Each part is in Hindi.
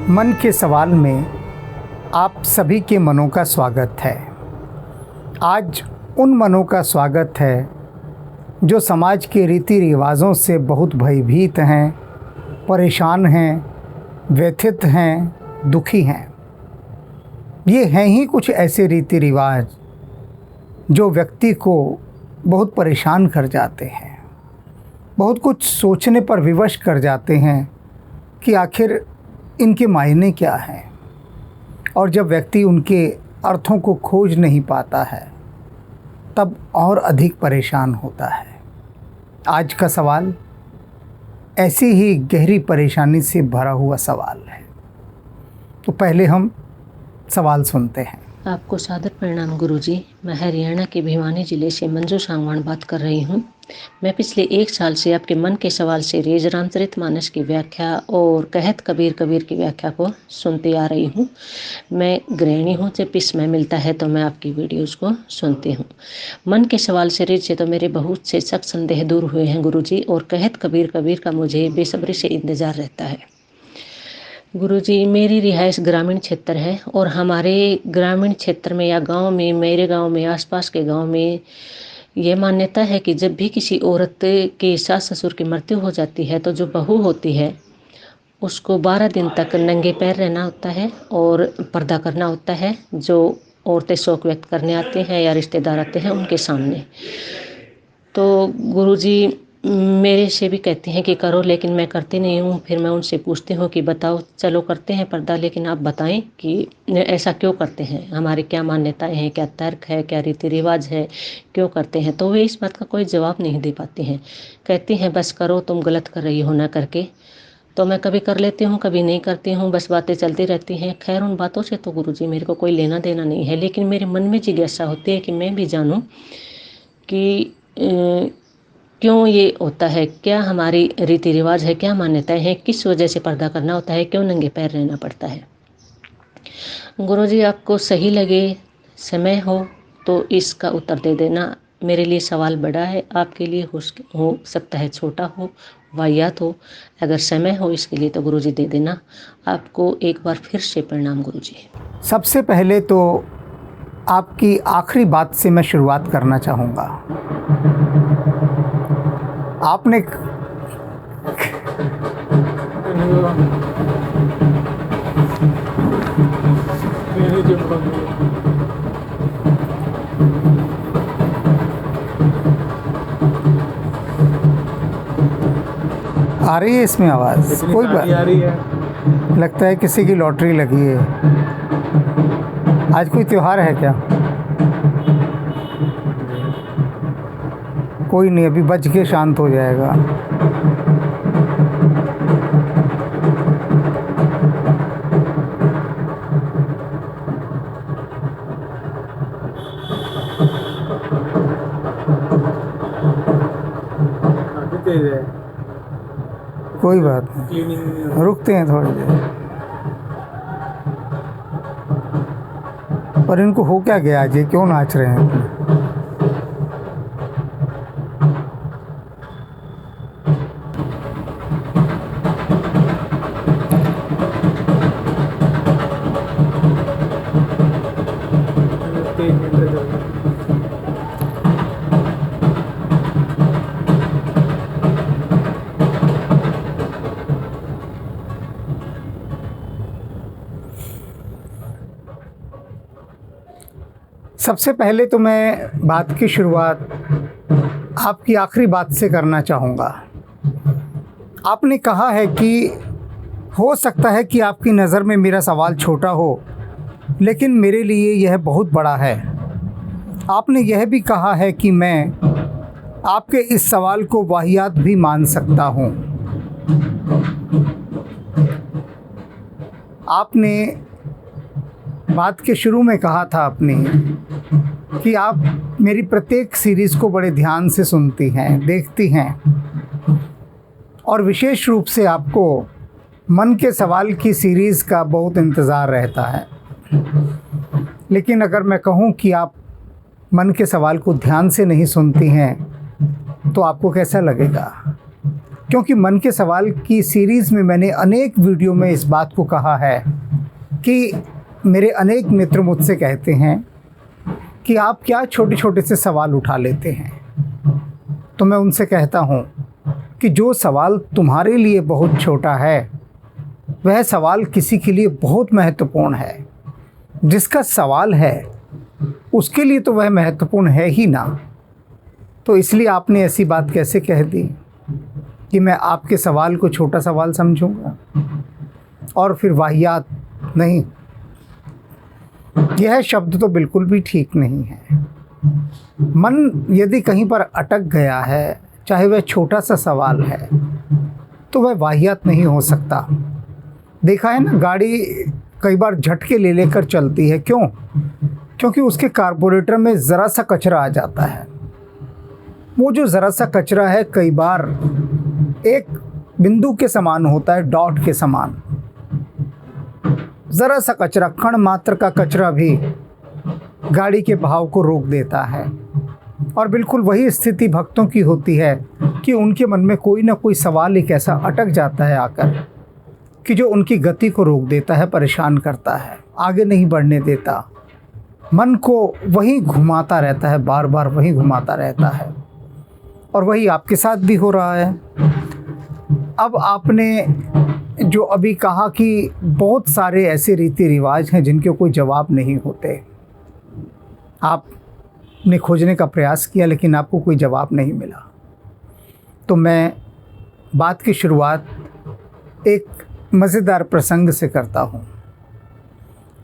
मन के सवाल में आप सभी के मनों का स्वागत है। आज उन मनों का स्वागत है जो समाज के रीति रिवाजों से बहुत भयभीत हैं, परेशान हैं, व्यथित हैं, दुखी हैं। ये हैं ही कुछ ऐसे रीति रिवाज जो व्यक्ति को बहुत परेशान कर जाते हैं, बहुत कुछ सोचने पर विवश कर जाते हैं कि आखिर इनके मायने क्या हैं। और जब व्यक्ति उनके अर्थों को खोज नहीं पाता है तब और अधिक परेशान होता है। आज का सवाल ऐसी ही गहरी परेशानी से भरा हुआ सवाल है। तो पहले हम सवाल सुनते हैं। आपको सादर प्रणाम गुरुजी। मैं हरियाणा के भिवानी ज़िले से मंजू सांगवान बात कर रही हूँ। मैं पिछले 1 साल से आपके मन के सवाल सीरीज रामचरितमानस की व्याख्या और कहत कबीर कबीर की व्याख्या को सुनती आ रही हूँ। मैं गृहिणी हूँ, जब भी समय मिलता है तो मैं आपकी वीडियोज़ को सुनती हूँ। मन के सवाल सीरीज से तो मेरे बहुत से शक संदेह दूर हुए हैं गुरुजी, और कहत कबीर कबीर का मुझे बेसब्री से इंतज़ार रहता है। गुरुजी, मेरी रिहाइश ग्रामीण क्षेत्र है और हमारे ग्रामीण क्षेत्र में या गांव में, मेरे गांव में, आसपास के गांव में यह मान्यता है कि जब भी किसी औरत के सास ससुर की मृत्यु हो जाती है तो जो बहू होती है उसको 12 दिन तक नंगे पैर रहना होता है और पर्दा करना होता है। जो औरतें शोक व्यक्त करने आती हैं या रिश्तेदार आते हैं उनके सामने। तो गुरुजी मेरे से भी कहती हैं कि करो, लेकिन मैं करती नहीं हूँ। फिर मैं उनसे पूछती हूँ कि बताओ, चलो करते हैं पर्दा, लेकिन आप बताएं कि ऐसा क्यों करते हैं, हमारी क्या मान्यताएं हैं, क्या तर्क है, क्या रीति रिवाज है, क्यों करते हैं। तो वे इस बात का कोई जवाब नहीं दे पाती हैं। कहती हैं बस करो, तुम गलत कर रही हो ना करके। तो मैं कभी कर लेती हूँ, कभी नहीं करती हूँ, बस बातें चलती रहती हैं। खैर, उन बातों से तो गुरुजी मेरे को कोई लेना देना नहीं है, लेकिन मेरे मन में जिज्ञासा होती है कि मैं भी जानूँ कि क्यों ये होता है, क्या हमारी रीति रिवाज है, क्या मान्यताएं हैं, किस वजह से पर्दा करना होता है, क्यों नंगे पैर रहना पड़ता है। गुरुजी, आपको सही लगे, समय हो तो इसका उत्तर दे देना। मेरे लिए सवाल बड़ा है, आपके लिए हो सकता है छोटा हो, वाहियात हो। अगर समय हो इसके लिए तो गुरुजी दे देना। आपको एक बार फिर से प्रणाम गुरुजी। सबसे पहले तो आपकी आखिरी बात से मैं शुरुआत करना चाहूँगा। आपने आ रही है इसमें आवाज़? कोई बात आ रही है। लगता है किसी की लॉटरी लगी है। आज कोई त्योहार है क्या? कोई नहीं, अभी बच के शांत हो जाएगा। कोई बात नहीं, रुकते हैं थोड़ी देर। पर इनको हो क्या गया आज, ये क्यों नाच रहे हैं? सबसे पहले तो मैं बात की शुरुआत आपकी आखिरी बात से करना चाहूँगा। आपने कहा है कि हो सकता है कि आपकी नज़र में मेरा सवाल छोटा हो, लेकिन मेरे लिए यह बहुत बड़ा है। आपने यह भी कहा है कि मैं आपके इस सवाल को वाहियात भी मान सकता हूँ। आपने बात के शुरू में कहा था अपनी कि आप मेरी प्रत्येक सीरीज़ को बड़े ध्यान से सुनती हैं, देखती हैं, और विशेष रूप से आपको मन के सवाल की सीरीज़ का बहुत इंतज़ार रहता है। लेकिन अगर मैं कहूँ कि आप मन के सवाल को ध्यान से नहीं सुनती हैं तो आपको कैसा लगेगा? क्योंकि मन के सवाल की सीरीज़ में मैंने अनेक वीडियो में इस बात को कहा है कि मेरे अनेक मित्र मुझसे कहते हैं कि आप क्या छोटे छोटे से सवाल उठा लेते हैं। तो मैं उनसे कहता हूँ कि जो सवाल तुम्हारे लिए बहुत छोटा है वह सवाल किसी के लिए बहुत महत्वपूर्ण है। जिसका सवाल है उसके लिए तो वह महत्वपूर्ण है ही ना। तो इसलिए आपने ऐसी बात कैसे कह दी कि मैं आपके सवाल को छोटा सवाल समझूंगा और फिर वाहियात नहीं। यह शब्द तो बिल्कुल भी ठीक नहीं है। मन यदि कहीं पर अटक गया है, चाहे वह छोटा सा सवाल है, तो वह वाहियात नहीं हो सकता। देखा है ना, गाड़ी कई बार झटके ले लेकर चलती है। क्यों? क्योंकि उसके कार्बोरेटर में ज़रा सा कचरा आ जाता है। वो जो ज़रा सा कचरा है कई बार एक बिंदु के समान होता है, डॉट के समान। ज़रा सा कचरा, कण मात्र का कचरा भी गाड़ी के बहाव को रोक देता है। और बिल्कुल वही स्थिति भक्तों की होती है कि उनके मन में कोई ना कोई सवाल एक ऐसा अटक जाता है आकर कि जो उनकी गति को रोक देता है, परेशान करता है, आगे नहीं बढ़ने देता। मन को वही घुमाता रहता है, बार बार वही घुमाता रहता है। और वही आपके साथ भी हो रहा है। अब आपने जो अभी कहा कि बहुत सारे ऐसे रीति रिवाज हैं जिनके कोई जवाब नहीं होते। आपने खोजने का प्रयास किया लेकिन आपको कोई जवाब नहीं मिला। तो मैं बात की शुरुआत एक मज़ेदार प्रसंग से करता हूँ।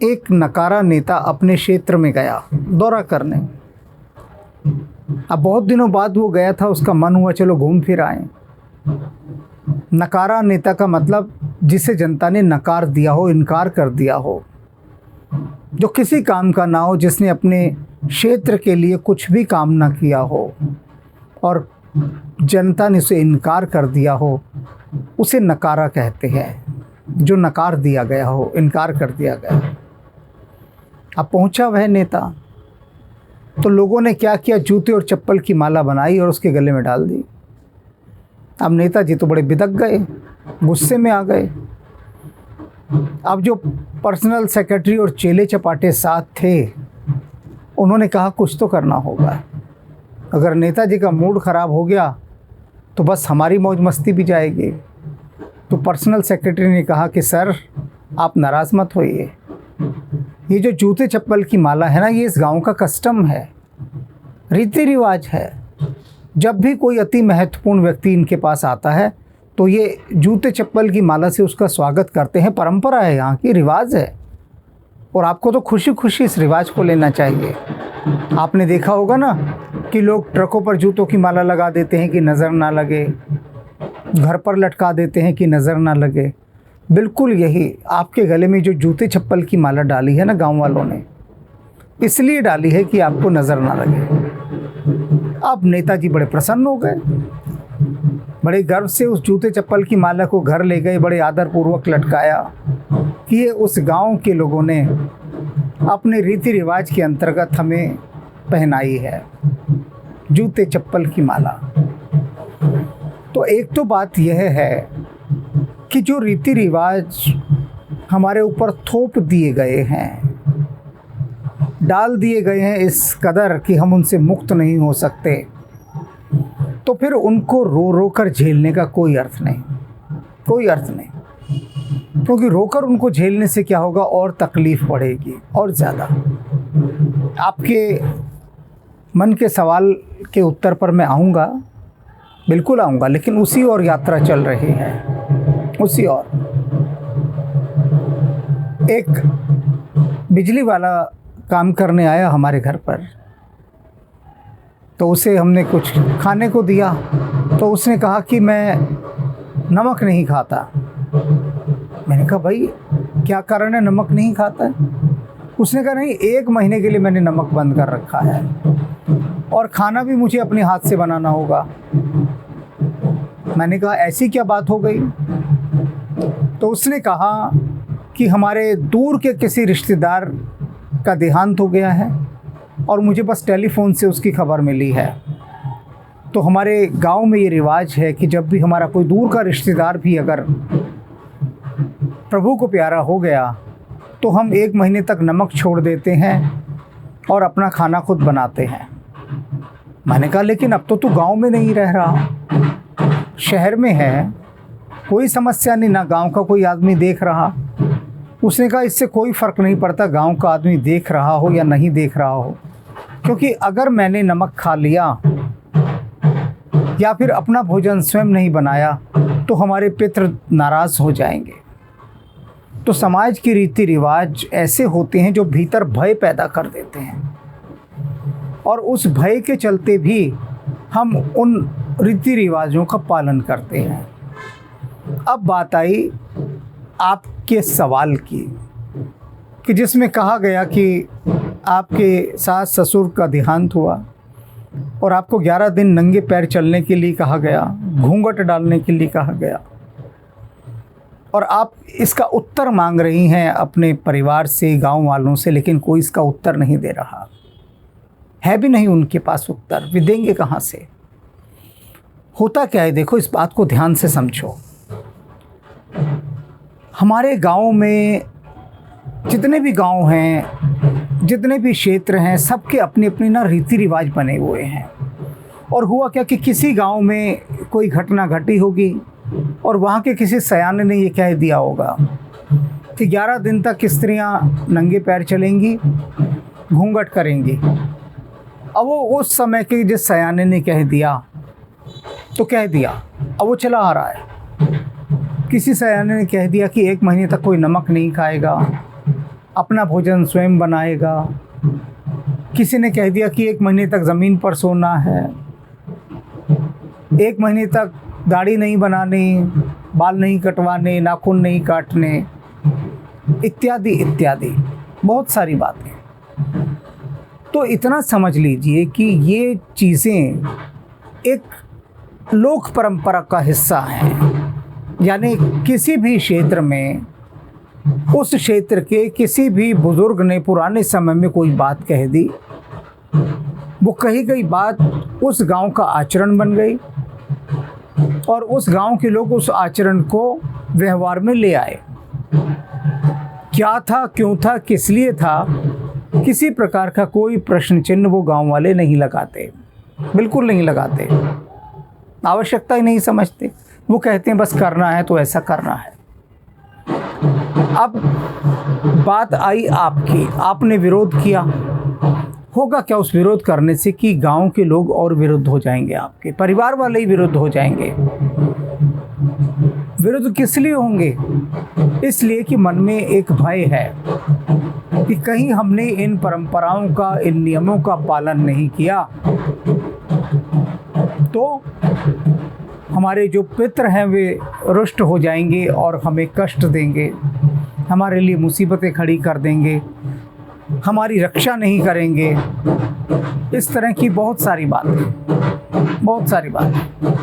एक नकारा नेता अपने क्षेत्र में गया दौरा करने। अब बहुत दिनों बाद वो गया था, उसका मन हुआ चलो घूम फिर आए। नकारा नेता का मतलब जिसे जनता ने नकार दिया हो, इनकार कर दिया हो, जो किसी काम का ना हो, जिसने अपने क्षेत्र के लिए कुछ भी काम ना किया हो और जनता ने उसे इनकार कर दिया हो, उसे नकारा कहते हैं। जो नकार दिया गया हो, इनकार कर दिया गया। अब पहुंचा वह नेता, तो लोगों ने क्या किया, जूते और चप्पल की माला बनाई और उसके गले में डाल दी। अब नेताजी तो बड़े बिदक गए, गुस्से में आ गए। अब जो पर्सनल सेक्रेटरी और चेले चपाटे साथ थे, उन्होंने कहा कुछ तो करना होगा। अगर नेताजी का मूड ख़राब हो गया तो बस हमारी मौज मस्ती भी जाएगी। तो पर्सनल सेक्रेटरी ने कहा कि सर आप नाराज़ मत होइए, ये जो जूते चप्पल की माला है ना, ये इस गांव का कस्टम है, रीति रिवाज है। जब भी कोई अति महत्वपूर्ण व्यक्ति इनके पास आता है तो ये जूते चप्पल की माला से उसका स्वागत करते हैं। परंपरा है, यहाँ की रिवाज है और आपको तो खुशी खुशी इस रिवाज को लेना चाहिए। आपने देखा होगा ना कि लोग ट्रकों पर जूतों की माला लगा देते हैं कि नज़र ना लगे, घर पर लटका देते हैं कि नज़र ना लगे। बिल्कुल यही आपके गले में जो जूते चप्पल की माला डाली है ना गांव वालों ने, इसलिए डाली है कि आपको नज़र ना लगे। अब नेताजी बड़े प्रसन्न हो गए, बड़े गर्व से उस जूते चप्पल की माला को घर ले गए, बड़े आदरपूर्वक लटकाया कि ये उस गांव के लोगों ने अपने रीति रिवाज के अंतर्गत हमें पहनाई है, जूते चप्पल की माला। तो एक तो बात यह है कि जो रीति रिवाज हमारे ऊपर थोप दिए गए हैं, डाल दिए गए हैं इस कदर कि हम उनसे मुक्त नहीं हो सकते, तो फिर उनको रो रो कर झेलने का कोई अर्थ नहीं, कोई अर्थ नहीं। क्योंकि रोकर उनको झेलने से क्या होगा, और तकलीफ़ बढ़ेगी और ज़्यादा। आपके मन के सवाल के उत्तर पर मैं आऊँगा, बिल्कुल आऊँगा, लेकिन उसी और यात्रा चल रही है, उसी और। एक बिजली वाला काम करने आया हमारे घर पर, तो उसे हमने कुछ खाने को दिया, तो उसने कहा कि मैं नमक नहीं खाता। मैंने कहा भाई क्या कारण है नमक नहीं खाता है? उसने कहा नहीं, 1 महीने के लिए मैंने नमक बंद कर रखा है और खाना भी मुझे अपने हाथ से बनाना होगा। मैंने कहा ऐसी क्या बात हो गई? तो उसने कहा कि हमारे दूर के किसी रिश्तेदार का देहांत हो गया है और मुझे बस टेलीफोन से उसकी खबर मिली है, तो हमारे गांव में ये रिवाज है कि जब भी हमारा कोई दूर का रिश्तेदार भी अगर प्रभु को प्यारा हो गया तो हम 1 महीने तक नमक छोड़ देते हैं और अपना खाना खुद बनाते हैं। मैंने कहा लेकिन अब तो तू गांव में नहीं रह रहा, शहर में है, कोई समस्या नहीं, ना गांव का कोई आदमी देख रहा। उसने कहा इससे कोई फ़र्क नहीं पड़ता गांव का आदमी देख रहा हो या नहीं देख रहा हो, क्योंकि अगर मैंने नमक खा लिया या फिर अपना भोजन स्वयं नहीं बनाया तो हमारे पितृ नाराज़ हो जाएंगे। तो समाज के रीति रिवाज ऐसे होते हैं जो भीतर भय पैदा कर देते हैं, और उस भय के चलते भी हम उन रीति रिवाजों का पालन करते हैं। अब बात आई आपके सवाल की, कि जिसमें कहा गया कि आपके सास ससुर का देहांत हुआ और आपको 11 दिन नंगे पैर चलने के लिए कहा गया, घूंघट डालने के लिए कहा गया, और आप इसका उत्तर मांग रही हैं अपने परिवार से, गांव वालों से, लेकिन कोई इसका उत्तर नहीं दे रहा है, भी नहीं उनके पास उत्तर, वे देंगे कहाँ से? होता क्या है, देखो इस बात को ध्यान से समझो। हमारे गांव में जितने भी गांव हैं, जितने भी क्षेत्र हैं, सबके अपनी अपनी ना रीति रिवाज बने हुए हैं। और हुआ क्या कि किसी गांव में कोई घटना घटी होगी और वहाँ के किसी सयाने ने ये कह दिया होगा कि 11 दिन तक स्त्रियाँ नंगे पैर चलेंगी, घूंघट करेंगी। अब वो उस समय के जिस सयाने ने कह दिया तो कह दिया, अब वो चला आ रहा है। किसी सयाने ने कह दिया कि 1 महीने तक कोई नमक नहीं खाएगा, अपना भोजन स्वयं बनाएगा। किसी ने कह दिया कि 1 महीने तक ज़मीन पर सोना है, 1 महीने तक दाढ़ी नहीं बनानी, बाल नहीं कटवाने, नाखून नहीं काटने, इत्यादि इत्यादि बहुत सारी बातें। तो इतना समझ लीजिए कि ये चीज़ें एक लोक परंपरा का हिस्सा हैं। यानी किसी भी क्षेत्र में, उस क्षेत्र के किसी भी बुज़ुर्ग ने पुराने समय में कोई बात कह दी, वो कही गई बात उस गांव का आचरण बन गई और उस गांव के लोग उस आचरण को व्यवहार में ले आए। क्या था, क्यों था, किस लिए था, किसी प्रकार का कोई प्रश्न चिन्ह वो गांव वाले नहीं लगाते, बिल्कुल नहीं लगाते, आवश्यकता ही नहीं समझते। वो कहते हैं बस करना है तो ऐसा करना है। अब बात आई आपकी, आपने विरोध किया, होगा क्या उस विरोध करने से कि गांव के लोग और विरुद्ध हो जाएंगे, आपके परिवार वाले ही विरुद्ध हो जाएंगे। विरुद्ध किस लिए होंगे? इसलिए कि मन में एक भय है कि कहीं हमने इन परंपराओं का, इन नियमों का पालन नहीं किया तो हमारे जो पितृ हैं वे रुष्ट हो जाएंगे और हमें कष्ट देंगे, हमारे लिए मुसीबतें खड़ी कर देंगे, हमारी रक्षा नहीं करेंगे। इस तरह की बहुत सारी बातें, बहुत सारी बातें।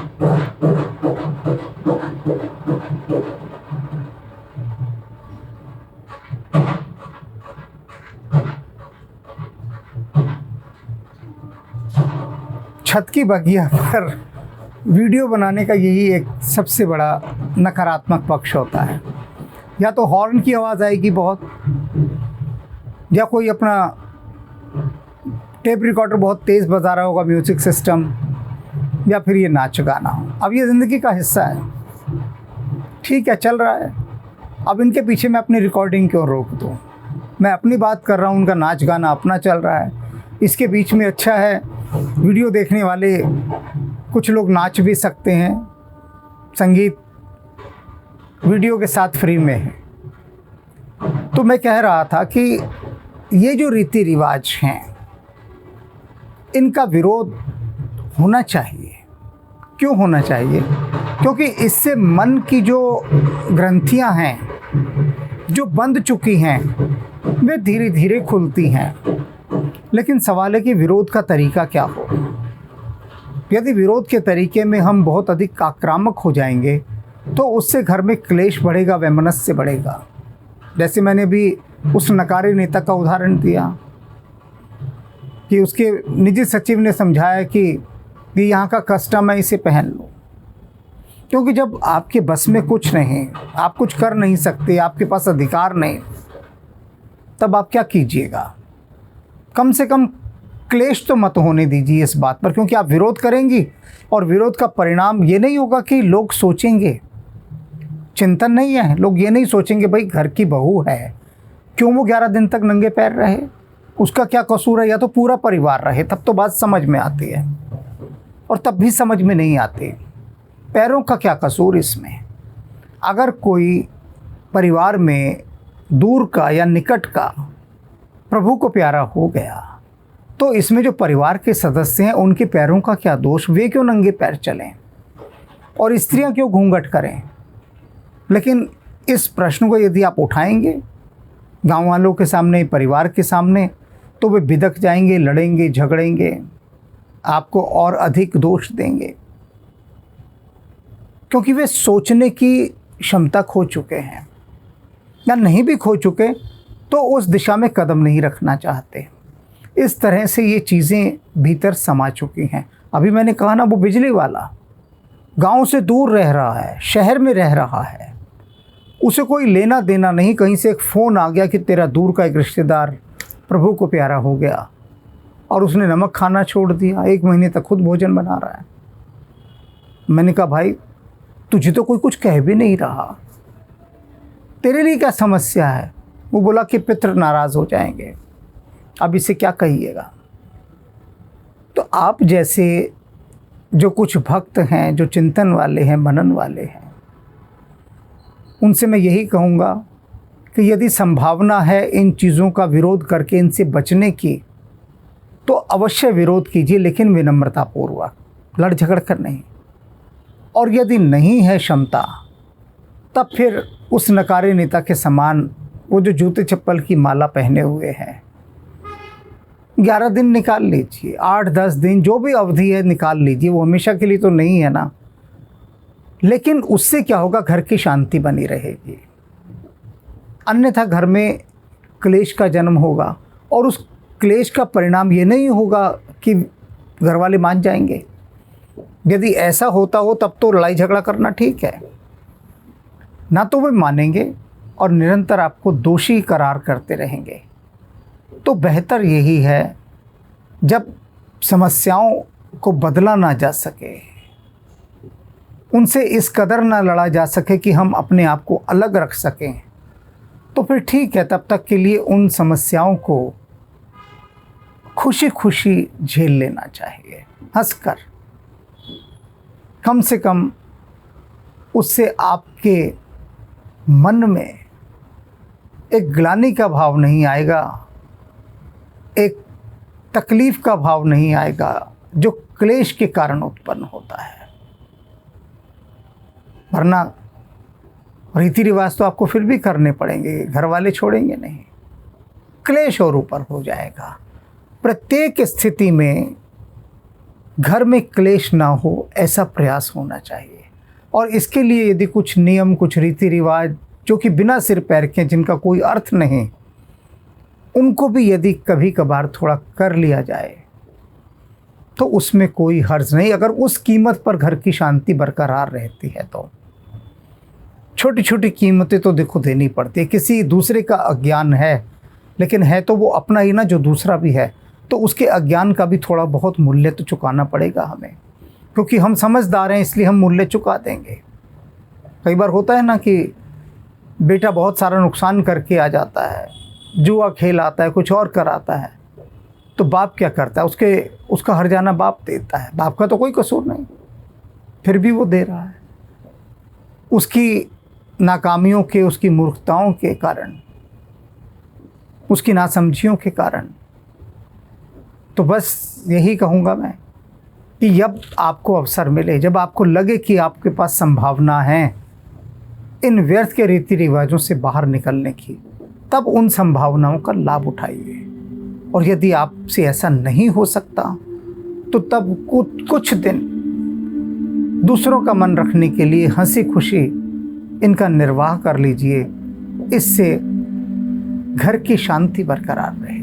छत की बगिया पर वीडियो बनाने का यही एक सबसे बड़ा नकारात्मक पक्ष होता है। या तो हॉर्न की आवाज़ आएगी बहुत, या कोई अपना टेप रिकॉर्डर बहुत तेज़ बजा रहा होगा, म्यूज़िक सिस्टम, या फिर ये नाच गाना। अब ये ज़िंदगी का हिस्सा है, ठीक है, चल रहा है। अब इनके पीछे मैं अपनी रिकॉर्डिंग क्यों रोक दूँ? मैं अपनी बात कर रहा हूँ, उनका नाच गाना अपना चल रहा है। इसके बीच में अच्छा है, वीडियो देखने वाले कुछ लोग नाच भी सकते हैं, संगीत वीडियो के साथ फ्री में है। तो मैं कह रहा था कि ये जो रीति रिवाज हैं, इनका विरोध होना चाहिए। क्यों होना चाहिए? क्योंकि इससे मन की जो ग्रंथियां हैं, जो बंद चुकी हैं, वे धीरे धीरे खुलती हैं। लेकिन सवाल है कि विरोध का तरीका क्या हो। यदि विरोध के तरीके में हम बहुत अधिक आक्रामक हो जाएंगे तो उससे घर में क्लेश बढ़ेगा, वैमनस्य बढ़ेगा। जैसे मैंने भी उस नकारी नेता का उदाहरण दिया कि उसके निजी सचिव ने समझाया कि ये यहाँ का कस्टम है, इसे पहन लो। क्योंकि जब आपके बस में कुछ नहीं, आप कुछ कर नहीं सकते, आपके पास अधिकार नहीं, तब आप क्या कीजिएगा? कम से कम क्लेश तो मत होने दीजिए इस बात पर, क्योंकि आप विरोध करेंगी और विरोध का परिणाम ये नहीं होगा कि लोग सोचेंगे, चिंतन नहीं है, लोग ये नहीं सोचेंगे भाई घर की बहू है, क्यों वो 11 दिन तक नंगे पैर रहे, उसका क्या कसूर है, या तो पूरा परिवार रहे, तब तो बात समझ में आती है। और तब भी समझ में नहीं आती, पैरों का क्या कसूर इसमें। अगर कोई परिवार में दूर का या निकट का प्रभु को प्यारा हो गया, तो इसमें जो परिवार के सदस्य हैं उनके पैरों का क्या दोष, वे क्यों नंगे पैर चलें और स्त्रियां क्यों घूंघट करें। लेकिन इस प्रश्न को यदि आप उठाएंगे गांव वालों के सामने, परिवार के सामने, तो वे बिदक जाएंगे, लड़ेंगे, झगड़ेंगे, आपको और अधिक दोष देंगे, क्योंकि वे सोचने की क्षमता खो चुके हैं, या नहीं भी खो चुके तो उस दिशा में कदम नहीं रखना चाहते। इस तरह से ये चीज़ें भीतर समा चुकी हैं। अभी मैंने कहा ना, वो बिजली वाला गांव से दूर रह रहा है, शहर में रह रहा है, उसे कोई लेना देना नहीं, कहीं से एक फ़ोन आ गया कि तेरा दूर का एक रिश्तेदार प्रभु को प्यारा हो गया, और उसने नमक खाना छोड़ दिया, 1 महीने तक खुद भोजन बना रहा है। मैंने कहा भाई तुझे तो कोई कुछ कह भी नहीं रहा, तेरे लिए क्या समस्या है? वो बोला कि पितृ नाराज़ हो जाएंगे, अब इसे क्या कहिएगा। तो आप जैसे जो कुछ भक्त हैं, जो चिंतन वाले हैं, मनन वाले हैं, उनसे मैं यही कहूँगा कि यदि संभावना है इन चीज़ों का विरोध करके इनसे बचने की, तो अवश्य विरोध कीजिए, लेकिन विनम्रतापूर्वक, लड़ झगड़ कर नहीं। और यदि नहीं है क्षमता, तब फिर उस नकारे नेता के समान वो जो जूते चप्पल की माला पहने हुए हैं, 11 दिन निकाल लीजिए, 8-10 दिन, जो भी अवधि है निकाल लीजिए। वो हमेशा के लिए तो नहीं है ना, लेकिन उससे क्या होगा, घर की शांति बनी रहेगी। अन्यथा घर में क्लेश का जन्म होगा, और उस क्लेश का परिणाम ये नहीं होगा कि घर वाले मान जाएंगे। यदि ऐसा होता हो तब तो लड़ाई झगड़ा करना ठीक है, ना तो वे मानेंगे और निरंतर आपको दोषी करार करते रहेंगे। तो बेहतर यही है, जब समस्याओं को बदला ना जा सके, उनसे इस कदर ना लड़ा जा सके कि हम अपने आप को अलग रख सकें, तो फिर ठीक है, तब तक के लिए उन समस्याओं को खुशी खुशी झेल लेना चाहिए, हंसकर। कम से कम उससे आपके मन में एक ग्लानि का भाव नहीं आएगा, एक तकलीफ़ का भाव नहीं आएगा, जो क्लेश के कारण उत्पन्न होता है। वरना रीति रिवाज तो आपको फिर भी करने पड़ेंगे, घर वाले छोड़ेंगे नहीं, क्लेश और ऊपर हो जाएगा। प्रत्येक स्थिति में घर में क्लेश ना हो, ऐसा प्रयास होना चाहिए। और इसके लिए यदि कुछ नियम, कुछ रीति रिवाज जो कि बिना सिर पैर के, जिनका कोई अर्थ नहीं, उनको भी यदि कभी कभार थोड़ा कर लिया जाए, तो उसमें कोई हर्ज नहीं, अगर उस कीमत पर घर की शांति बरकरार रहती है। तो छोटी छोटी कीमतें तो देखो देनी पड़ती है। किसी दूसरे का अज्ञान है, लेकिन है तो वो अपना ही ना, जो दूसरा भी है, तो उसके अज्ञान का भी थोड़ा बहुत मूल्य तो चुकाना पड़ेगा हमें, क्योंकि हम समझदार हैं इसलिए हम मूल्य चुका देंगे। कई बार होता है ना कि बेटा बहुत सारा नुकसान करके आ जाता है, जुआ खेल आता है, कुछ और कराता है, तो बाप क्या करता है, उसका हर्जाना बाप देता है। बाप का तो कोई कसूर नहीं, फिर भी वो दे रहा है, उसकी नाकामियों के, उसकी मूर्खताओं के कारण, उसकी नासमझियों के कारण। तो बस यही कहूँगा मैं कि जब आपको अवसर मिले, जब आपको लगे कि आपके पास संभावना है इन व्यर्थ के रीति रिवाजों से बाहर निकलने की, तब उन संभावनाओं का लाभ उठाइए। और यदि आपसे ऐसा नहीं हो सकता, तो तब कुछ दिन दूसरों का मन रखने के लिए हंसी खुशी इनका निर्वाह कर लीजिए। इससे घर की शांति बरकरार रहे।